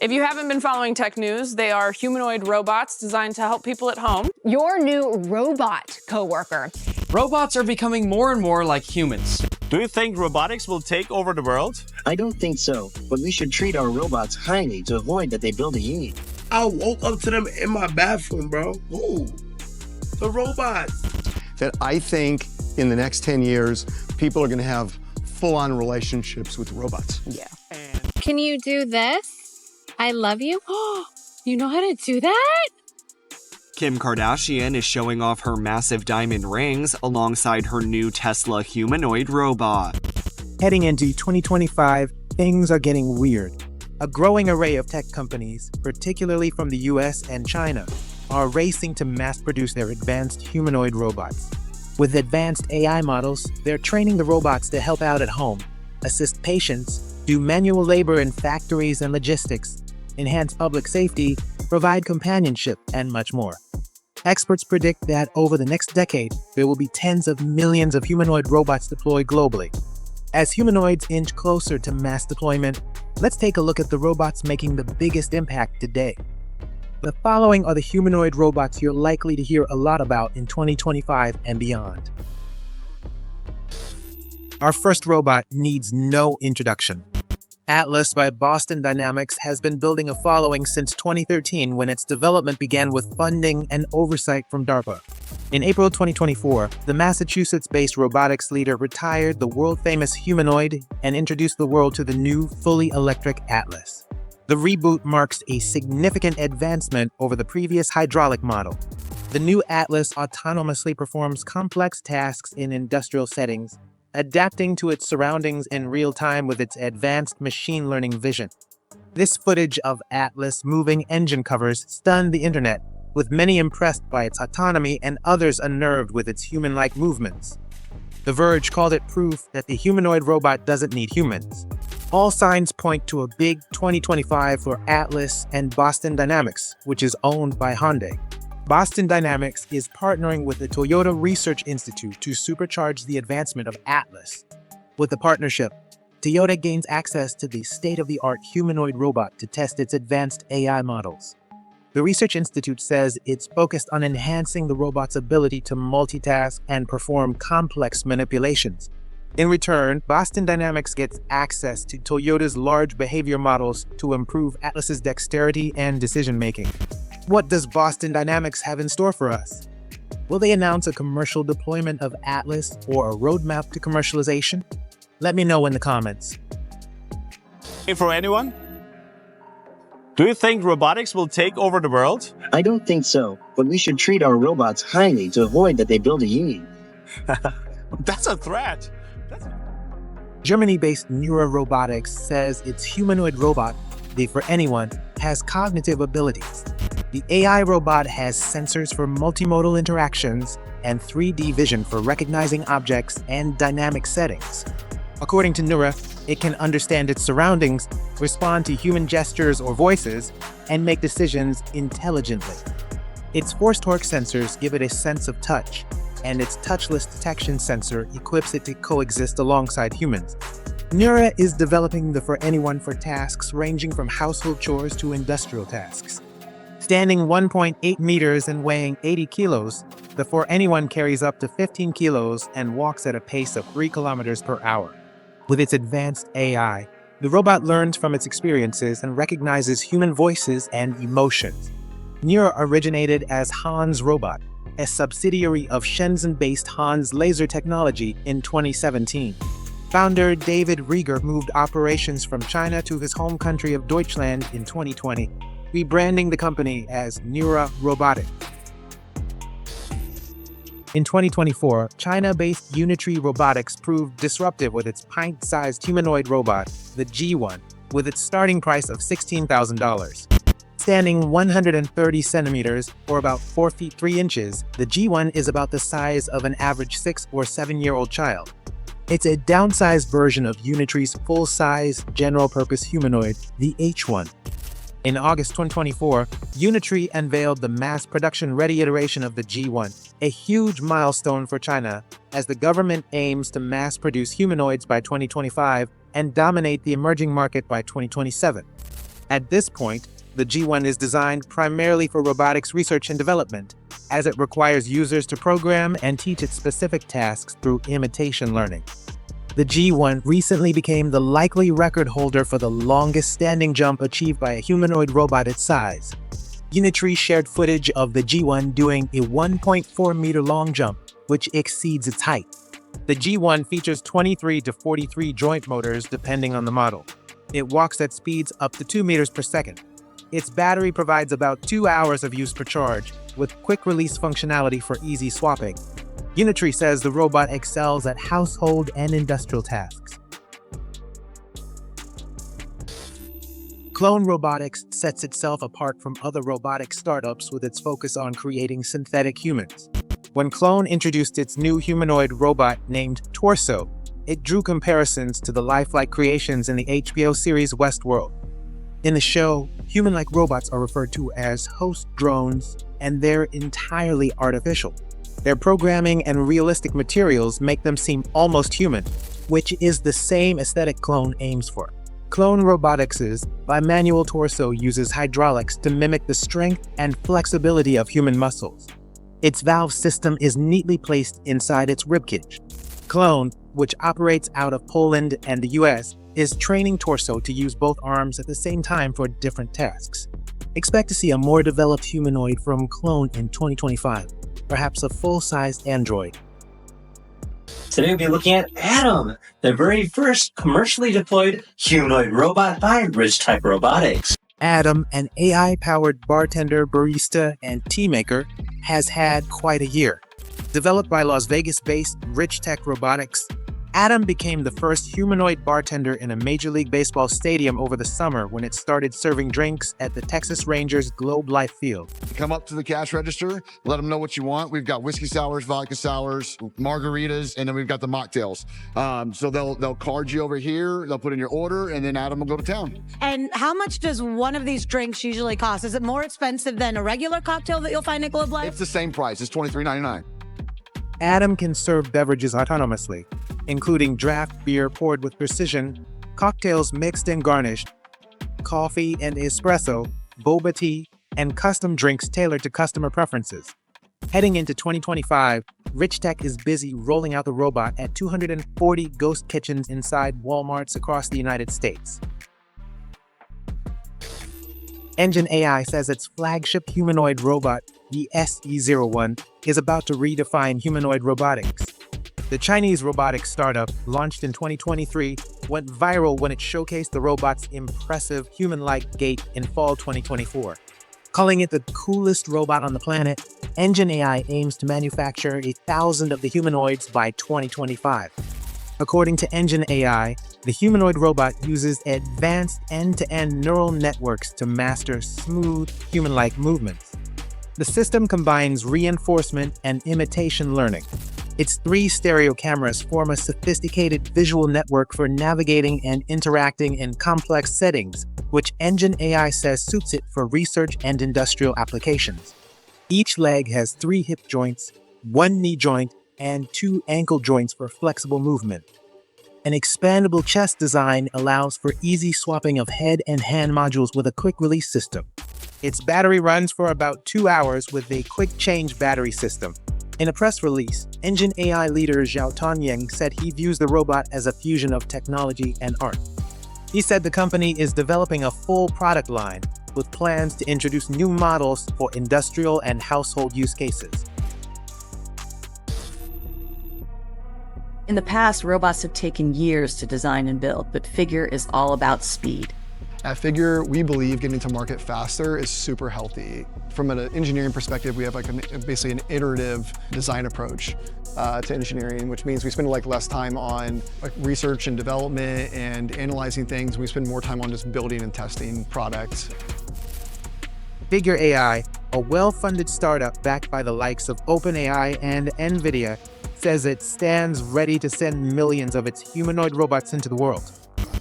If you haven't been following tech news, they are humanoid robots designed to help people at home. Your new robot coworker. Robots are becoming more and more like humans. Do you think robotics will take over the world? I don't think so, but we should treat our robots highly to avoid that they build a union. I woke up to them in my bathroom, bro. Ooh, the robots. That I think in the next 10 years, people are going to have full-on relationships with robots. Yeah. Can you do this? I love you. You know how to do that? Kim Kardashian is showing off her massive diamond rings alongside her new Tesla humanoid robot. Heading into 2025, things are getting weird. A growing array of tech companies, particularly from the US and China, are racing to mass-produce their advanced humanoid robots. With advanced AI models, they're training the robots to help out at home, assist patients, do manual labor in factories and logistics, enhance public safety, provide companionship, and much more. Experts predict that over the next decade, there will be tens of millions of humanoid robots deployed globally. As humanoids inch closer to mass deployment, let's take a look at the robots making the biggest impact today. The following are the humanoid robots you're likely to hear a lot about in 2025 and beyond. Our first robot needs no introduction. Atlas by Boston Dynamics has been building a following since 2013 when its development began with funding and oversight from DARPA. In April 2024, the Massachusetts-based robotics leader retired the world-famous Humanoid and introduced the world to the new, fully electric Atlas. The reboot marks a significant advancement over the previous hydraulic model. The new Atlas autonomously performs complex tasks in industrial settings, adapting to its surroundings in real time with its advanced machine learning vision. This footage of Atlas moving engine covers stunned the internet, with many impressed by its autonomy and others unnerved with its human-like movements. The Verge called it proof that the humanoid robot doesn't need humans. All signs point to a big 2025 for Atlas and Boston Dynamics, which is owned by Hyundai. Boston Dynamics is partnering with the Toyota Research Institute to supercharge the advancement of Atlas. With the partnership, Toyota gains access to the state-of-the-art humanoid robot to test its advanced AI models. The Research Institute says it's focused on enhancing the robot's ability to multitask and perform complex manipulations. In return, Boston Dynamics gets access to Toyota's large behavior models to improve Atlas's dexterity and decision-making. What does Boston Dynamics have in store for us? Will they announce a commercial deployment of Atlas or a roadmap to commercialization? Let me know in the comments. Hey, for anyone? Do you think robotics will take over the world? I don't think so, but we should treat our robots highly to avoid that they build a union. That's a threat. Germany-based Neura Robotics says its humanoid robot, the For Anyone, has cognitive abilities. The AI robot has sensors for multimodal interactions and 3D vision for recognizing objects and dynamic settings. According to Neura, it can understand its surroundings, respond to human gestures or voices, and make decisions intelligently. Its force torque sensors give it a sense of touch, and its touchless detection sensor equips it to coexist alongside humans. Neura is developing the For Anyone for tasks ranging from household chores to industrial tasks. Standing 1.8 meters and weighing 80 kilos, the For Anyone carries up to 15 kilos and walks at a pace of 3 kilometers per hour. With its advanced AI, the robot learns from its experiences and recognizes human voices and emotions. Neura originated as Hans Robot, a subsidiary of Shenzhen-based Hans Laser Technology in 2017. Founder David Rieger moved operations from China to his home country of Deutschland in 2020, rebranding the company as Neura Robotics. In 2024, China-based Unitree Robotics proved disruptive with its pint-sized humanoid robot, the G1, with its starting price of $16,000. Standing 130 centimeters, or about 4 feet 3 inches, the G1 is about the size of an average 6 or 7-year-old child. It's a downsized version of Unitree's full-size, general-purpose humanoid, the H1. In August 2024, Unitree unveiled the mass production-ready iteration of the G1, a huge milestone for China, as the government aims to mass-produce humanoids by 2025 and dominate the emerging market by 2027. At this point, the G1 is designed primarily for robotics research and development, as it requires users to program and teach it specific tasks through imitation learning. The G1 recently became the likely record holder for the longest standing jump achieved by a humanoid robot its size. Unitree shared footage of the G1 doing a 1.4-meter long jump, which exceeds its height. The G1 features 23 to 43 joint motors depending on the model. It walks at speeds up to 2 meters per second. Its battery provides about 2 hours of use per charge, with quick-release functionality for easy swapping. Unitree says the robot excels at household and industrial tasks. Clone Robotics sets itself apart from other robotic startups with its focus on creating synthetic humans. When Clone introduced its new humanoid robot named Torso, it drew comparisons to the lifelike creations in the HBO series Westworld. In the show, human-like robots are referred to as host drones, and they're entirely artificial. Their programming and realistic materials make them seem almost human, which is the same aesthetic Clone aims for. Clone Robotics' bimanual torso uses hydraulics to mimic the strength and flexibility of human muscles. Its valve system is neatly placed inside its ribcage. Clone, which operates out of Poland and the US, is training Torso to use both arms at the same time for different tasks. Expect to see a more developed humanoid from Clone in 2025, perhaps a full-sized android. Today we'll be looking at Adam, the very first commercially deployed humanoid robot by RichTech Robotics. Adam, an AI-powered bartender, barista, and tea maker, has had quite a year. Developed by Las Vegas-based RichTech Robotics, Adam became the first humanoid bartender in a Major League Baseball stadium over the summer when it started serving drinks at the Texas Rangers Globe Life Field. Come up to the cash register, let them know what you want. We've got whiskey sours, vodka sours, margaritas, and then we've got the mocktails. So they'll card you over here, they'll put in your order, and then Adam will go to town. And how much does one of these drinks usually cost? Is it more expensive than a regular cocktail that you'll find at Globe Life? It's the same price. It's $23.99. Adam can serve beverages autonomously, including draft beer poured with precision, cocktails mixed and garnished, coffee and espresso, boba tea, and custom drinks tailored to customer preferences. Heading into 2025, RichTech is busy rolling out the robot at 240 ghost kitchens inside Walmarts across the United States. ENGINEAI says its flagship humanoid robot, the SE01, is about to redefine humanoid robotics. The Chinese robotics startup, launched in 2023, went viral when it showcased the robot's impressive human-like gait in fall 2024. Calling it the coolest robot on the planet, ENGINEAI aims to manufacture 1,000 of the humanoids by 2025. According to ENGINEAI, the humanoid robot uses advanced end-to-end neural networks to master smooth, human-like movements. The system combines reinforcement and imitation learning. Its 3 stereo cameras form a sophisticated visual network for navigating and interacting in complex settings, which ENGINEAI says suits it for research and industrial applications. Each leg has 3 hip joints, 1 knee joint, and 2 ankle joints for flexible movement. An expandable chest design allows for easy swapping of head and hand modules with a quick-release system. Its battery runs for about 2 hours with a quick-change battery system. In a press release, ENGINEAI leader Zhao Tanyang said he views the robot as a fusion of technology and art. He said the company is developing a full product line with plans to introduce new models for industrial and household use cases. In the past, robots have taken years to design and build, but Figure is all about speed. At Figure, we believe getting to market faster is super healthy. From an engineering perspective, we have basically an iterative design approach to engineering, which means we spend less time on research and development and analyzing things. We spend more time on just building and testing products. FigureAI, a well-funded startup backed by the likes of OpenAI and NVIDIA, says it stands ready to send millions of its humanoid robots into the world.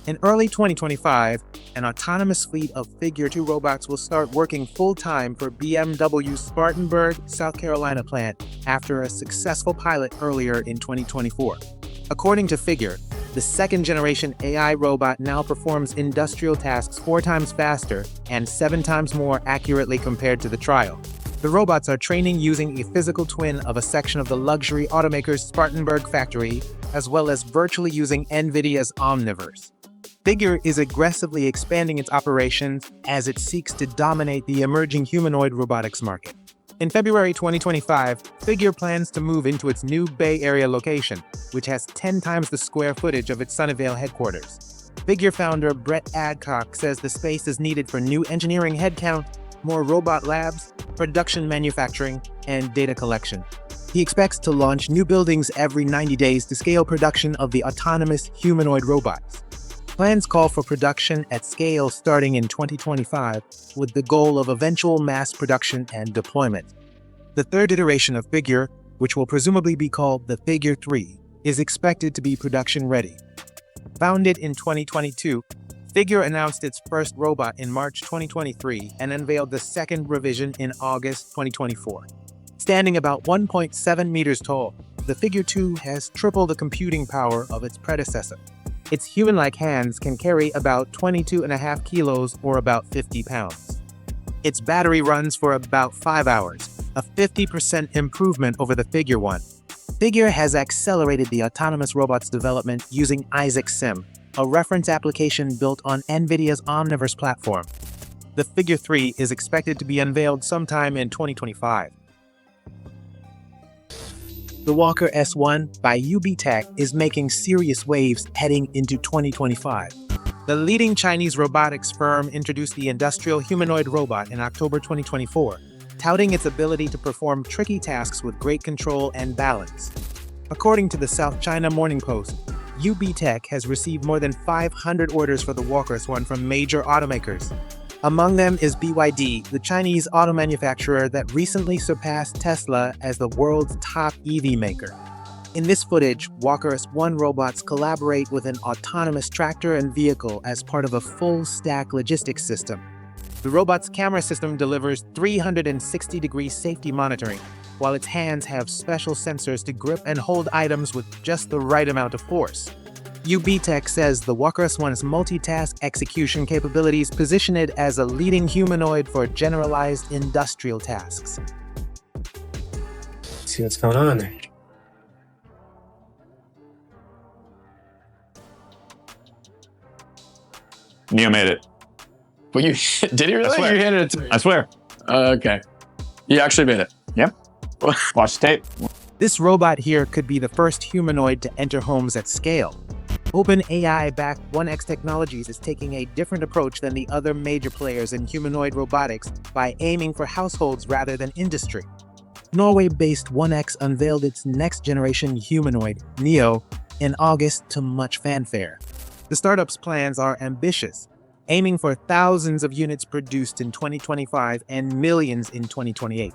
In early 2025, an autonomous fleet of Figure 2 robots will start working full-time for BMW's Spartanburg, South Carolina plant after a successful pilot earlier in 2024. According to Figure, The second-generation AI robot now performs industrial tasks 4 times faster and 7 times more accurately compared to the trial. The robots are training using a physical twin of a section of the luxury automaker's Spartanburg factory, as well as virtually using NVIDIA's Omniverse. Figure is aggressively expanding its operations as it seeks to dominate the emerging humanoid robotics market. In February 2025, Figure plans to move into its new Bay Area location, which has 10 times the square footage of its Sunnyvale headquarters. Figure founder Brett Adcock says the space is needed for new engineering headcount, more robot labs, production manufacturing, and data collection. He expects to launch new buildings every 90 days to scale production of the autonomous humanoid robots. Plans call for production at scale starting in 2025, with the goal of eventual mass production and deployment. The third iteration of Figure, which will presumably be called the Figure 3, is expected to be production-ready. Founded in 2022, Figure announced its first robot in March 2023 and unveiled the second revision in August 2024. Standing about 1.7 meters tall, the Figure 2 has triple the computing power of its predecessor. Its human-like hands can carry about 22.5 kilos or about 50 pounds. Its battery runs for about 5 hours, a 50% improvement over the Figure 1. Figure has accelerated the autonomous robot's development using Isaac Sim, a reference application built on NVIDIA's Omniverse platform. The Figure 3 is expected to be unveiled sometime in 2025. The Walker S1 by UBTECH is making serious waves heading into 2025. The leading Chinese robotics firm introduced the industrial humanoid robot in October 2024, touting its ability to perform tricky tasks with great control and balance. According to the South China Morning Post, UBTECH has received more than 500 orders for the Walker S1 from major automakers. Among them is BYD, the Chinese auto manufacturer that recently surpassed Tesla as the world's top EV maker. In this footage, Walker S1 robots collaborate with an autonomous tractor and vehicle as part of a full-stack logistics system. The robot's camera system delivers 360-degree safety monitoring, while its hands have special sensors to grip and hold items with just the right amount of force. UBTECH says the Walker S1's multitask execution capabilities position it as a leading humanoid for generalized industrial tasks. See what's going on there. Neo made it. Well, you did he really? I swear. You handed it to me. I swear. Okay. You actually made it. Yep. Watch the tape. This robot here could be the first humanoid to enter homes at scale. OpenAI-backed 1X Technologies is taking a different approach than the other major players in humanoid robotics by aiming for households rather than industry. Norway-based 1X unveiled its next-generation humanoid, Neo, in August to much fanfare. The startup's plans are ambitious, aiming for thousands of units produced in 2025 and millions in 2028.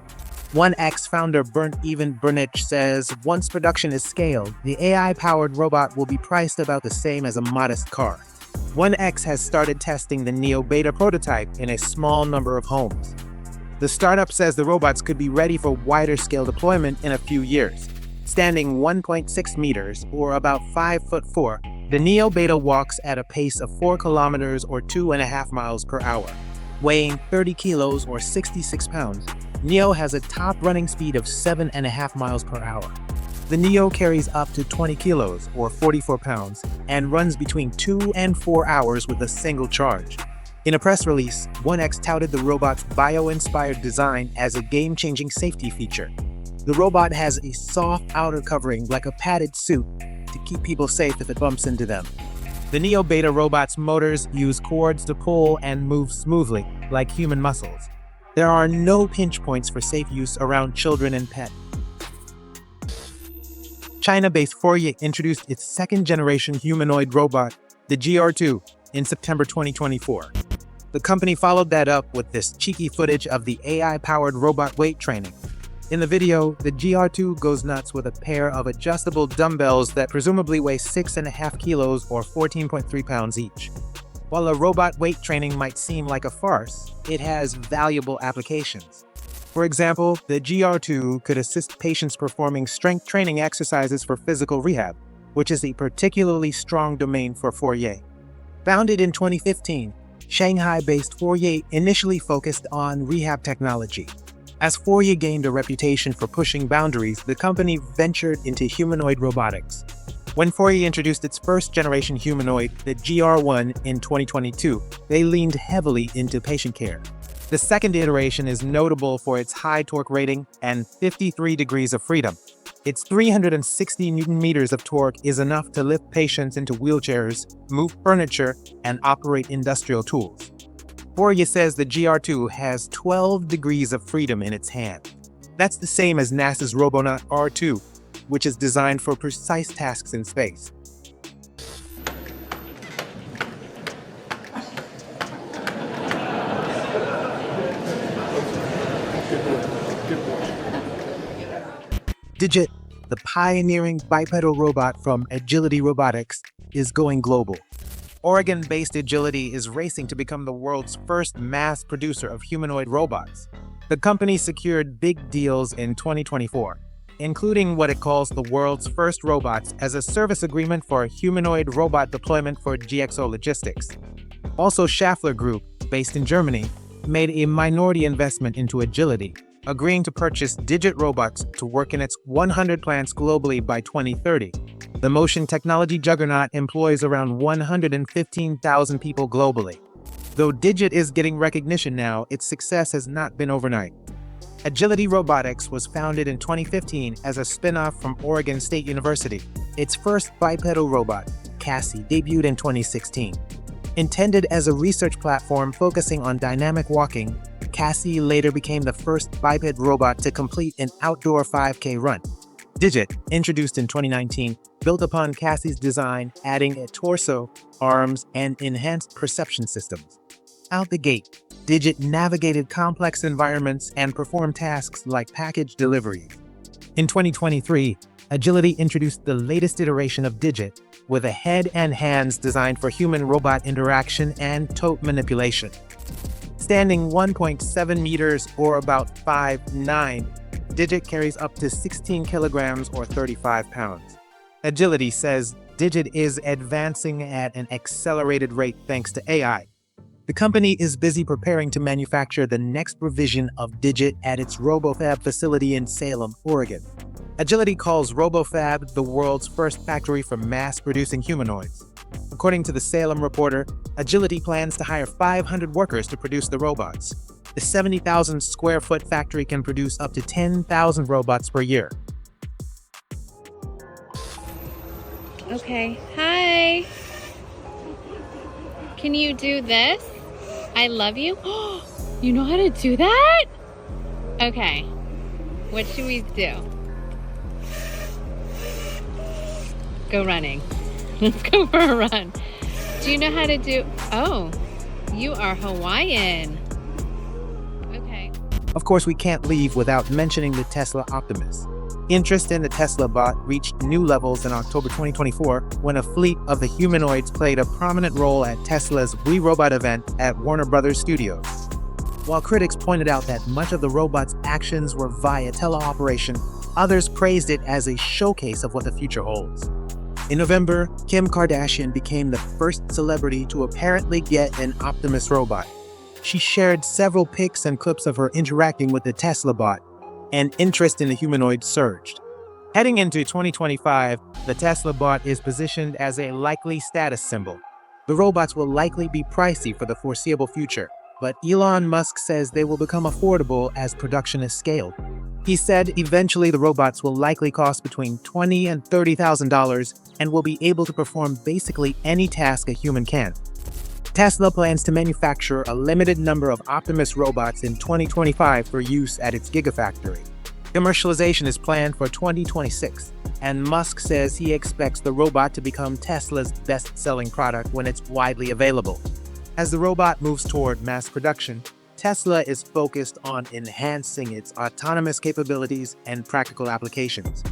1X founder Bernd Even Bernich says once production is scaled, the AI-powered robot will be priced about the same as a modest car. 1X has started testing the Neo beta prototype in a small number of homes. The startup says the robots could be ready for wider-scale deployment in a few years. Standing 1.6 meters, or about 5'4", the Neo beta walks at a pace of 4 kilometers or 2.5 miles per hour. Weighing 30 kilos or 66 pounds, Neo has a top running speed of 7.5 miles per hour. The Neo carries up to 20 kilos or 44 pounds and runs between 2 and 4 hours with a single charge. In a press release, 1X touted the robot's bio-inspired design as a game-changing safety feature. The robot has a soft outer covering like a padded suit to keep people safe if it bumps into them. The Neo Beta robot's motors use cords to pull and move smoothly, like human muscles. There are no pinch points for safe use around children and pets. China-based Fourier introduced its second-generation humanoid robot, the GR2, in September 2024. The company followed that up with this cheeky footage of the AI-powered robot weight training. In the video, the GR2 goes nuts with a pair of adjustable dumbbells that presumably weigh 6.5 kilos or 14.3 pounds each. While a robot weight training might seem like a farce, it has valuable applications. For example, the GR2 could assist patients performing strength training exercises for physical rehab. which is a particularly strong domain for Fourier. Founded in 2015, Shanghai-based Fourier initially focused on rehab technology. As Fourier gained a reputation for pushing boundaries, the company ventured into humanoid robotics. When Fourier introduced its first-generation humanoid, the GR1, in 2022, they leaned heavily into patient care. The second iteration is notable for its high torque rating and 53 degrees of freedom. Its 360 Newton-meters of torque is enough to lift patients into wheelchairs, move furniture, and operate industrial tools. Fourier says the GR2 has 12 degrees of freedom in its hand. That's the same as NASA's Robonaut R2, which is designed for precise tasks in space. Digit, the pioneering bipedal robot from Agility Robotics, is going global. Oregon-based Agility is racing to become the world's first mass producer of humanoid robots. The company secured big deals in 2024, including what it calls the world's first robots as a service agreement for humanoid robot deployment for GXO Logistics. Also, Schaeffler Group, based in Germany, made a minority investment into Agility, agreeing to purchase Digit robots to work in its 100 plants globally by 2030. The motion technology juggernaut employs around 115,000 people globally. Though Digit is getting recognition now, its success has not been overnight. Agility Robotics was founded in 2015 as a spin-off from Oregon State University. Its first bipedal robot, Cassie, debuted in 2016. Intended as a research platform focusing on dynamic walking, Cassie later became the first biped robot to complete an outdoor 5K run. Digit, introduced in 2019, built upon Cassie's design, adding a torso, arms, and enhanced perception systems. Out the gate, Digit navigated complex environments and performed tasks like package delivery. In 2023, Agility introduced the latest iteration of Digit, with a head and hands designed for human-robot interaction and tote manipulation. Standing 1.7 meters or about 5'9", Digit carries up to 16 kilograms or 35 pounds. Agility says Digit is advancing at an accelerated rate thanks to AI. The company is busy preparing to manufacture the next revision of Digit at its RoboFab facility in Salem, Oregon. Agility calls RoboFab the world's first factory for mass-producing humanoids. According to the Salem Reporter, Agility plans to hire 500 workers to produce the robots. The 70,000 square foot factory can produce up to 10,000 robots per year. Okay, hi. Can you do this? I love you. You know how to do that? Okay, what should we do? Go running. Let's go for a run. Do you know how to do? Oh, you are Hawaiian. Okay. Of course, we can't leave without mentioning the Tesla Optimus. Interest in the Tesla bot reached new levels in October 2024 when a fleet of the humanoids played a prominent role at Tesla's We Robot event at Warner Brothers Studios. While critics pointed out that much of the robot's actions were via teleoperation, others praised it as a showcase of what the future holds. In November, Kim Kardashian became the first celebrity to apparently get an Optimus robot. She shared several pics and clips of her interacting with the Tesla bot, and interest in the humanoid surged. Heading into 2025, the Tesla bot is positioned as a likely status symbol. The robots will likely be pricey for the foreseeable future, but Elon Musk says they will become affordable as production is scaled. He said eventually the robots will likely cost between $20,000 and $30,000 and will be able to perform basically any task a human can. Tesla plans to manufacture a limited number of Optimus robots in 2025 for use at its Gigafactory. Commercialization is planned for 2026, and Musk says he expects the robot to become Tesla's best-selling product when it's widely available. As the robot moves toward mass production, Tesla is focused on enhancing its autonomous capabilities and practical applications.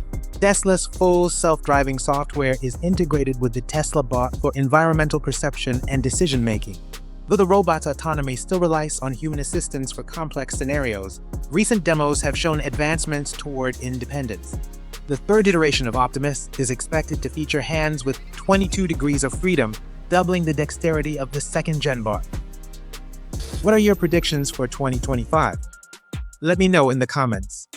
Tesla's full self-driving software is integrated with the Tesla bot for environmental perception and decision-making. Though the robot's autonomy still relies on human assistance for complex scenarios, recent demos have shown advancements toward independence. The third iteration of Optimus is expected to feature hands with 22 degrees of freedom, doubling the dexterity of the second-gen bar. What are your predictions for 2025? Let me know in the comments.